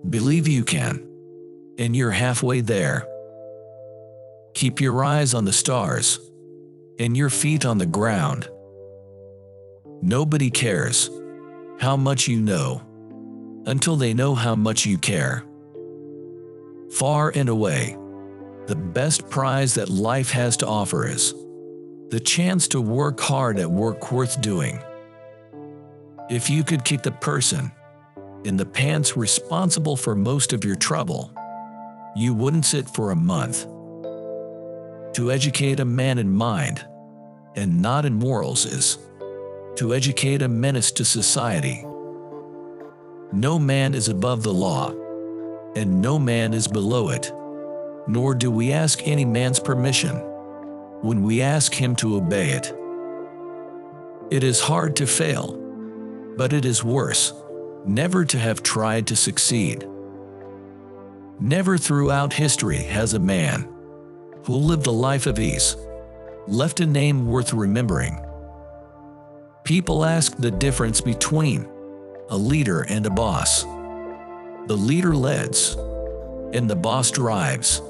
Believe you can, and you're halfway there. Keep your eyes on the stars, and your feet on the ground. Nobody cares how much you know until they know how much you care. Far and away, the best prize that life has to offer is the chance to work hard at work worth doing. If you could keep the person in the pants responsible for most of your trouble, you wouldn't sit for a month. To educate a man in mind and not in morals is to educate a menace to society. No man is above the law, and no man is below it, nor do we ask any man's permission when we ask him to obey it. It is hard to fail, but it is worse never to have tried to succeed. Never throughout history has a man who lived a life of ease left a name worth remembering. People ask the difference between a leader and a boss. The leader leads, and the boss drives.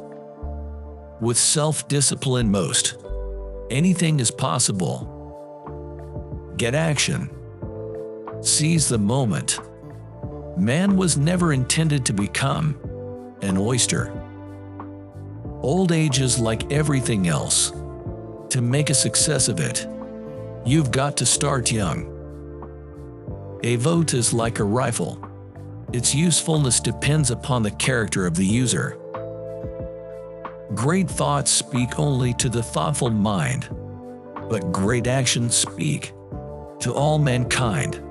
With self-discipline, most anything is possible. Get action. Seize the moment. Man was never intended to become an oyster. Old age is like everything else. To make a success of it, you've got to start young. A vote is like a rifle. Its usefulness depends upon the character of the user. Great thoughts speak only to the thoughtful mind, but great actions speak to all mankind.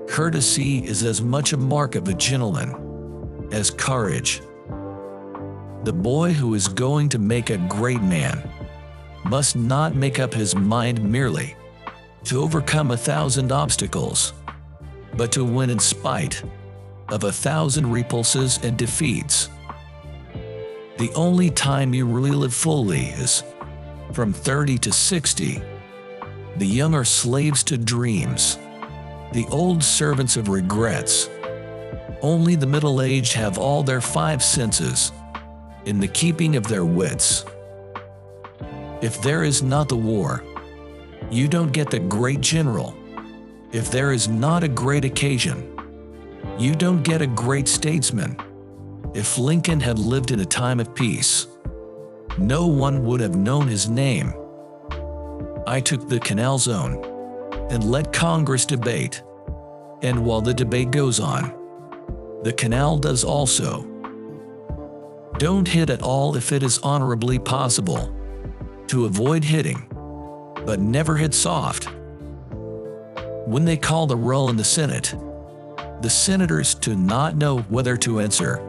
Courtesy is as much a mark of a gentleman as courage. The boy who is going to make a great man must not make up his mind merely to overcome 1,000 obstacles, but to win in spite of 1,000 repulses and defeats. The only time you really live fully is from 30 to 60. The young are slaves to dreams, the old servants of regrets. Only the middle-aged have all their 5 senses in the keeping of their wits. If there is not the war, you don't get the great general. If there is not a great occasion, you don't get a great statesman. If Lincoln had lived in a time of peace, no one would have known his name. I took the Canal Zone and let Congress debate, and while the debate goes on, the canal does also. Don't hit at all if it is honorably possible. To avoid hitting, but never hit soft. When they call the roll in the Senate, the senators do not know whether to answer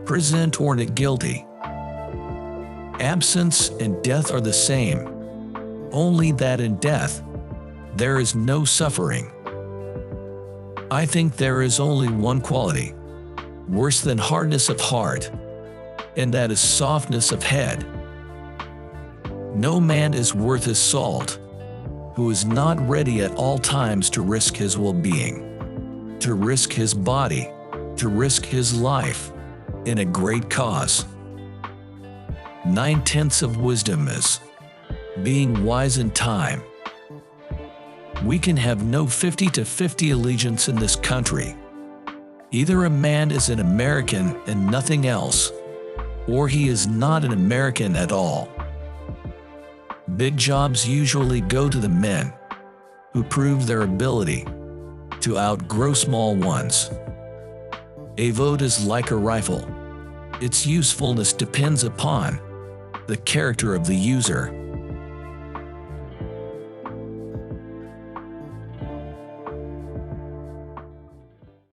present or not guilty. Absence and death are the same, only that in death there is no suffering. I think there is only one quality worse than hardness of heart, and that is softness of head. No man is worth his salt who is not ready at all times to risk his well-being, to risk his body, to risk his life in a great cause. 9/10 of wisdom is being wise in time. We can have no 50-50 allegiance in this country. Either a man is an American and nothing else, or he is not an American at all. Big jobs usually go to the men who prove their ability to outgrow small ones. A vote is like a rifle. Its usefulness depends upon the character of the user.